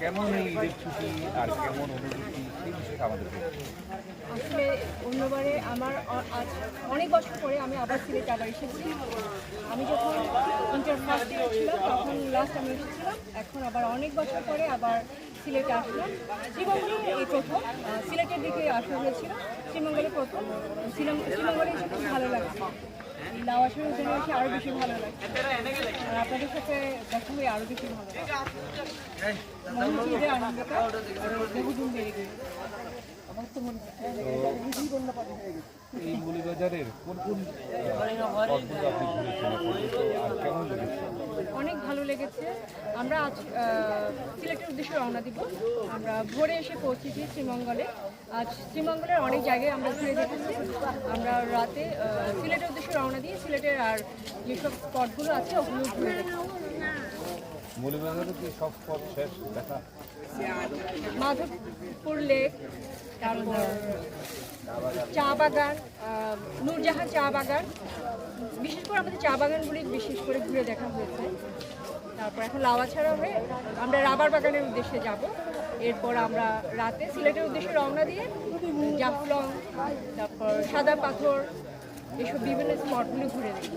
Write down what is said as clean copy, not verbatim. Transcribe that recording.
কেমন এই ঈদের ছুটি আর কেমন অনুভূতি সেই বিষয়ে আমাদের আসলে অন্যবারে আমার আজ অনেক বছর পরে আমি আবার সিলেটে আবার এসেছি। আমি যখন ইন্টার ফার্স্ট ইয়ার ছিলাম তখন লাস্ট আমি এসেছিলাম, এখন আবার অনেক বছর পরে আবার সিলেটে আসলাম। শ্রীমঙ্গলে এই প্রথম সিলেটের দিকে আসা হয়েছিল, শ্রীমঙ্গলে প্রথম শ্রীমঙ্গলে এসে খুব ভালো লাগছে। লাওয়াশের উদ্যানে এসে আরও বেশি ভালো লাগছে, আর আপনাদের সাথে দেখা হয়ে আরও বেশি ভালো লাগছে। মনে হচ্ছে ঈদের আনন্দটা বহুদিন বেড়ে গিয়েছে। এই মৌলভীবাজারের কোন কোন স্পটগুলো আপনি ঘুরেছেন আর কেমন লেগেছে? অনেক ভালো লেগেছে। আমরা আজ সিলেটের উদ্দেশ্যে রওনা দিব। আমরা ভোরে এসে পৌঁছেছি শ্রীমঙ্গলে। আজ শ্রীমঙ্গলের অনেক জায়গায় আমরা ঘুরে দেখেছি। আমরা রাতে সিলেটের উদ্দেশ্যে রওনা দিয়ে সিলেটের আর যেসব স্পটগুলো আছে ওগুলো ঘুরে দেখেছি। মৌলভীবাজারে কি সব স্পট শেষ দেখা? মাধবপুর লেক, তারপর চা বাগান, নূরজাহান চা বাগান, বিশেষ করে আমাদের চা বাগানগুলি বিশেষ করে ঘুরে দেখা হয়েছে। তারপর এখন লাওয়াছড়া হয়ে আমরা রাবার বাগানের উদ্দেশ্যে যাব। এরপর আমরা রাতে সিলেটের উদ্দেশ্যে রওনা দিয়ে জাফলং, তারপর সাদা পাথর, এসব বিভিন্ন স্পটগুলি ঘুরে দেখব।